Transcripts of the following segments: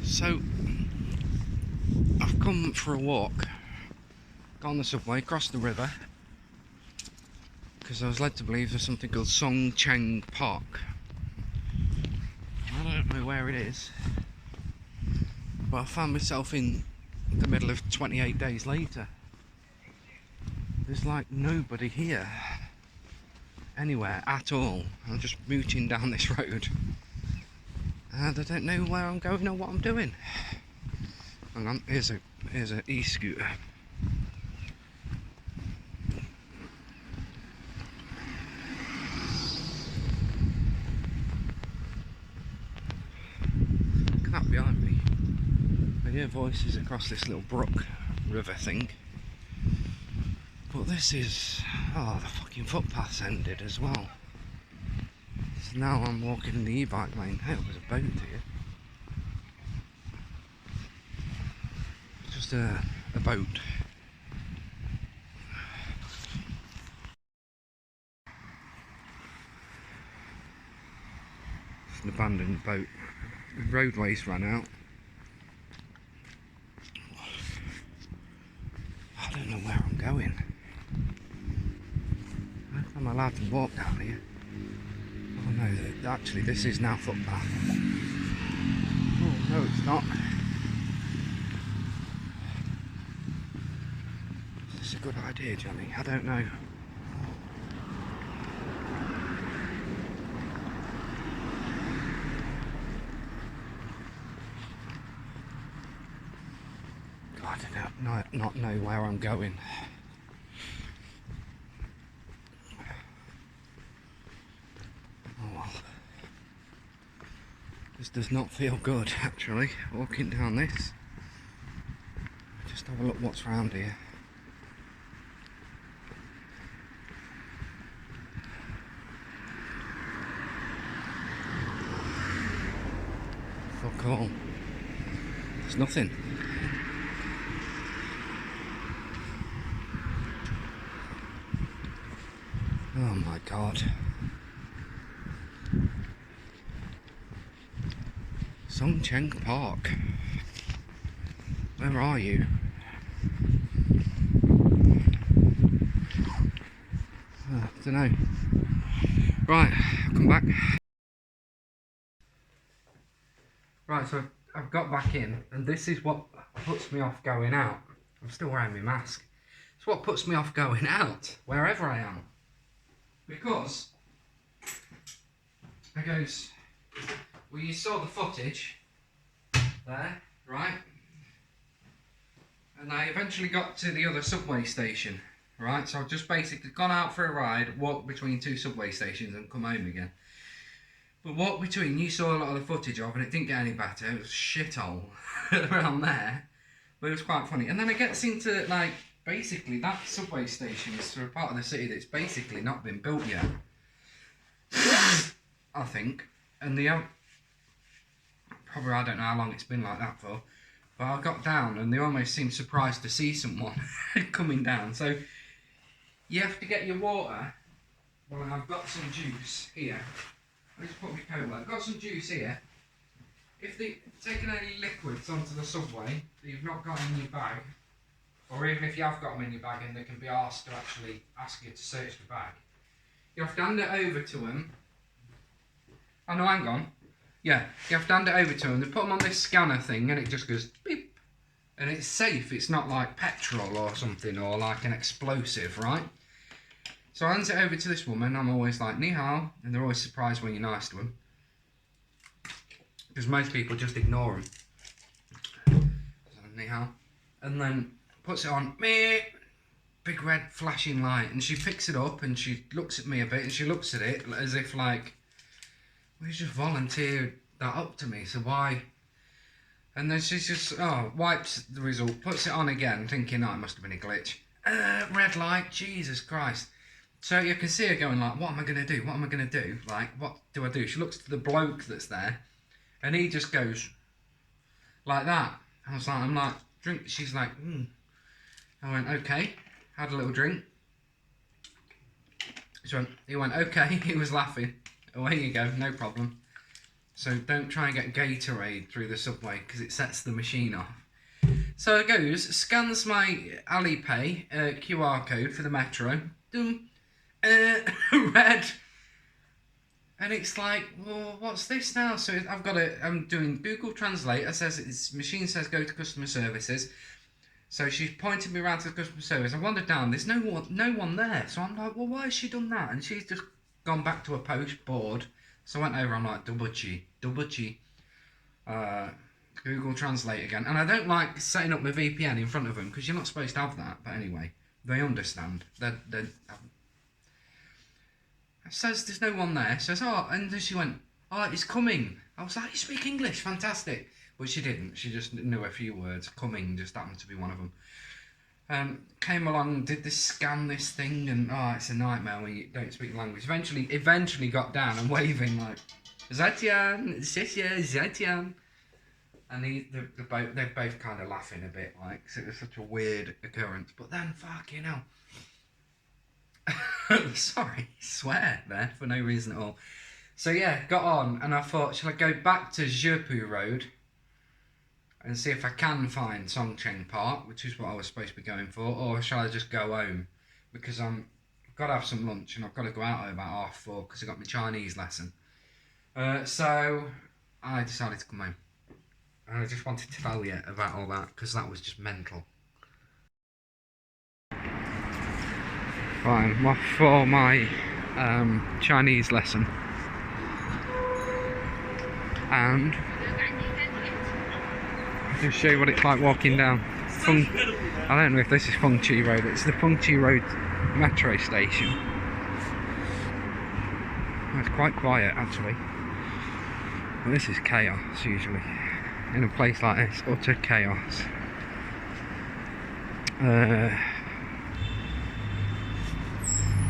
So, I've come for a walk, gone the subway, crossed the river, because I was led to believe there's something called Song Cheng Park. I don't know where it is, but I found myself in the middle of 28 days later. There's like nobody here, anywhere at all. I'm just mooching down this road, and I don't know where I'm going or what I'm doing. Hang on, here's a e-scooter. Look at that behind me. I hear voices across this little brook river thing. But this is... oh, the fucking footpath's ended as well. So now I'm walking in the e-bike lane. Hey, there's a boat here. Just a boat. It's an abandoned boat. The roadways ran out. I don't know where I'm going. I'm allowed to walk down here. Oh no, actually this is now footpath. Oh no, it's not. Is this a good idea, Johnny? I don't know. I do not know where I'm going. Oh well. This does not feel good, actually, walking down this. Just have a look what's around here. Fuck all. There's nothing. Oh my god. Song Cheng Park. Where are you? I don't know. Right, I'll come back. Right, so I've got back in, and this is what puts me off going out. I'm still wearing my mask. It's what puts me off going out, wherever I am. Because it goes, well, you saw the footage there, right? And I eventually got to the other subway station, right? So I've just basically gone out for a ride, walked between two subway stations and come home again. But walk between, you saw a lot of the footage of, and it didn't get any better. It was a shithole around there, but it was quite funny. And then it gets into, like, basically that subway station is for a part of the city that's basically not been built yet. I think. And probably, I don't know how long it's been like that for, but I got down and they almost seemed surprised to see someone coming down. So you have to get your water. Well, I've got some juice here. I just put my coat on. I've got some juice here. If they've taken any liquids onto the subway that you've not got in your bag, or even if you have got them in your bag and they can be asked to actually ask you to search the bag, you have to hand it over to them. Oh no, hang on. Yeah, you have to hand it over to them. They put them on this scanner thing and it just goes beep. And it's safe. It's not like petrol or something or like an explosive, right? So I hand it over to this woman. I'm always like, ni hao. And they're always surprised when you're nice to them. Because most people just ignore them. So, ni hao. And then puts it on. Big red flashing light. And she picks it up and she looks at me a bit. And she looks at it as if like, well, you just volunteered that up to me. So why? And then she's just, wipes the result. Puts it on again. Thinking, it must have been a glitch. Red light. Jesus Christ. So you can see her going like, what am I going to do? What am I going to do? Like, what do I do? She looks to the bloke that's there, and he just goes like that. I'm like, drink. She's like, I went, okay. Had a little drink. He went, okay. He was laughing. Away you go, no problem. So don't try and get Gatorade through the subway because it sets the machine off. So it goes, scans my Alipay QR code for the metro. Red. And it's like, well, what's this now? So I'm doing Google Translate. It says its machine says go to customer services. So she's pointed me around to the customer service. I wandered down. There's no one there. So I'm like, well, why has she done that? And she's just gone back to a post board. So I went over. I'm like, double G. Google Translate again. And I don't like setting up my VPN in front of them because you're not supposed to have that. But anyway, they understand. It says there's no one there. Says, oh, and then she went, oh, it's coming. I was like, you speak English, fantastic. But she didn't. She just knew a few words. Coming just happened to be one of them. Came along, did this scan this thing, and it's a nightmare when you don't speak the language. Eventually got down and waving like, Zetian, Sisya, Zetian. And they're both kind of laughing a bit, like, because it was such a weird occurrence. But then, fucking hell. Sorry, swear there for no reason at all. So yeah, got on, and I thought, shall I go back to Zhepu Road and see if I can find Songcheng Park, which is what I was supposed to be going for, or shall I just go home? Because I've got to have some lunch and I've got to go out at about 4:30 because I got my Chinese lesson. So I decided to come home. And I just wanted to tell you about all that because that was just mental. Fine, well, for my Chinese lesson, and I'll just show you what it's like walking down I don't know if this is Fengqi Road. It's the Fengqi Road metro station. It's quite quiet actually, but this is chaos usually. In a place like this, utter chaos.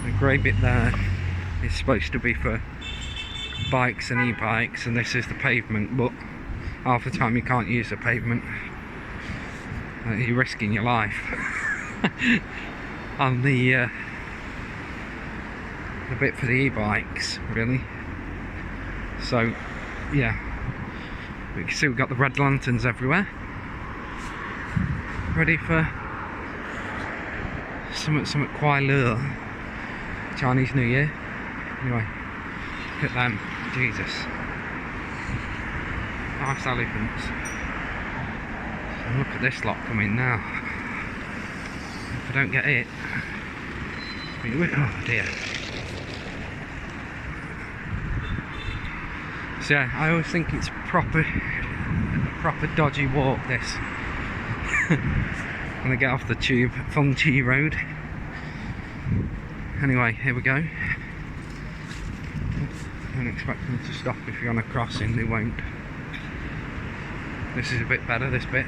The grey bit there is supposed to be for bikes and e-bikes, and this is the pavement, but half the time you can't use the pavement. You're risking your life on the bit for the e-bikes, really. So yeah, you can see we've got the red lanterns everywhere, ready for something Kuai Le, Chinese New Year. Anyway, look at them, Jesus. Nice elephants. And look at this lot coming now. If I don't get it, oh dear. So yeah, I always think it's a proper dodgy walk this. When I get off the tube at Fengqi Road. Anyway, here we go. Don't expect them to stop if you're on a crossing, they won't. This is a bit better, this bit.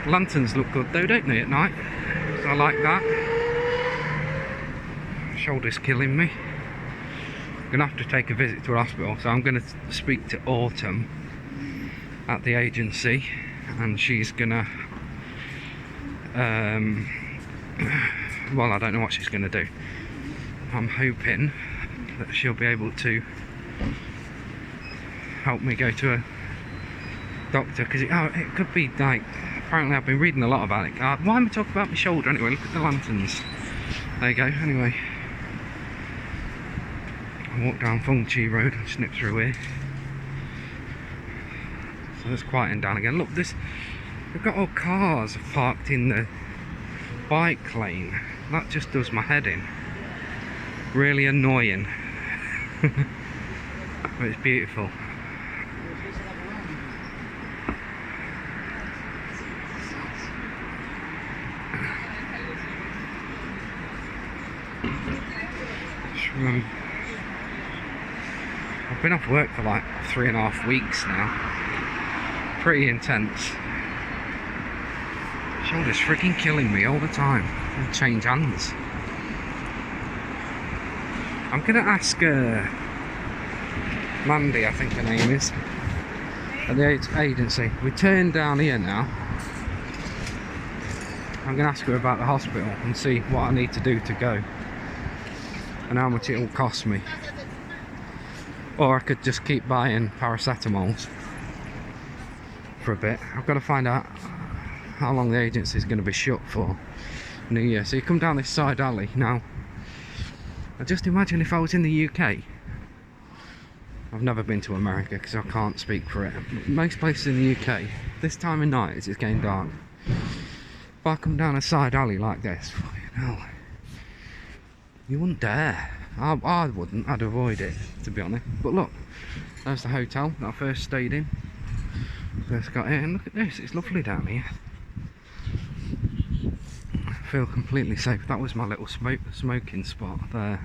Lanterns look good though, don't they, at night? So I like that. Shoulder's killing me. I'm going to have to take a visit to a hospital, so I'm going to speak to Autumn at the agency, and she's going to... well, I don't know what she's going to do. I'm hoping that she'll be able to help me go to a doctor, because it could be like, apparently I've been reading a lot about it. Why am I talking about my shoulder anyway? Look at the lanterns. There you go. Anyway, I walk down Fengqi Road and snip through here. So it's quieting down again. Look, we've got all cars parked in the bike lane. That just does my head in. Really annoying. But it's beautiful. I've been off work for like 3.5 weeks now. Pretty intense. Shoulder's freaking killing me all the time. I'll change hands. I'm gonna ask Mandy, I think her name is, at the agency. We turn down here now. I'm gonna ask her about the hospital and see what I need to do to go and how much it will cost me. Or I could just keep buying paracetamols for a bit. I've got to find out how long the agency is going to be shut for New Year. So you come down this side alley. Now, I just imagine if I was in the UK. I've never been to America because I can't speak for it. Most places in the UK, this time of night as it's getting dark, if I come down a side alley like this, hell, you wouldn't dare. I wouldn't. I'd avoid it, to be honest. But look, there's the hotel that I first stayed in. First got here, and look at this. It's lovely down here. I feel completely safe. That was my little smoking spot there.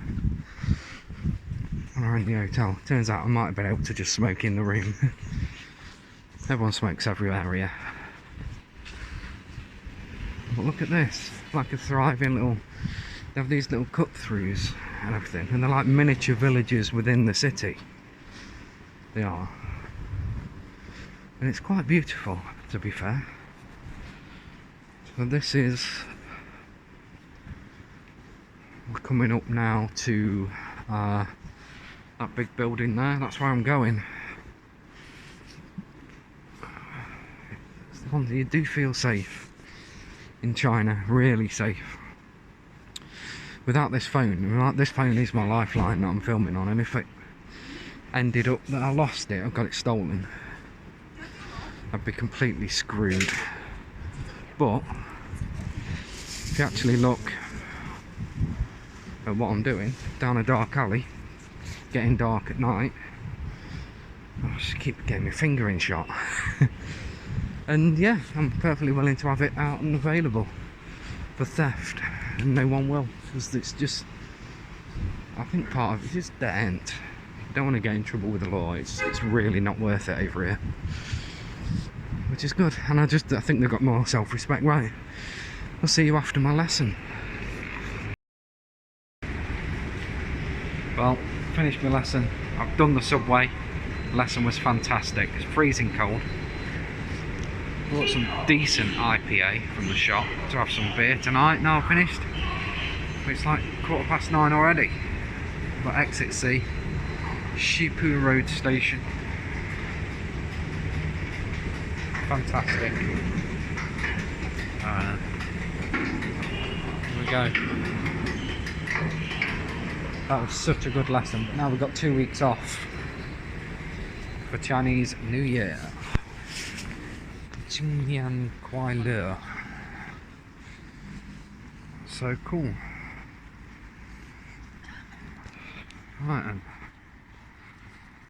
When I went in the hotel, turns out I might have been able to just smoke in the room. Everyone smokes everywhere here. But look at this. It's like a thriving little. They have these little cut-throughs and everything, and they're like miniature villages within the city. They are, and it's quite beautiful, to be fair. So this is, we're coming up now to that big building there. That's where I'm going. It's the one that you do feel safe in China, really safe. Without this phone, like this phone is my lifeline that I'm filming on, and if it ended up that I lost it, I've got it stolen, I'd be completely screwed. But if you actually look at what I'm doing, down a dark alley, getting dark at night, I just keep getting my finger in shot. And yeah, I'm perfectly willing to have it out and available for theft, and no one will, because it's just, I think part of it is just dead end. You don't want to get in trouble with the law. It's really not worth it over here, which is good. And I think they've got more self-respect. Right, I'll see you after my lesson. Well, finished my lesson. I've done the subway. The lesson was fantastic. It's freezing cold. Bought some decent IPA from the shop to have some beer tonight. Now I've finished. It's like 9:15 already. But exit C, Shipu Road Station. Fantastic. Here we go. That was such a good lesson. But now we've got 2 weeks off for Chinese New Year. Qingyan Kuai Le. So cool. Right then.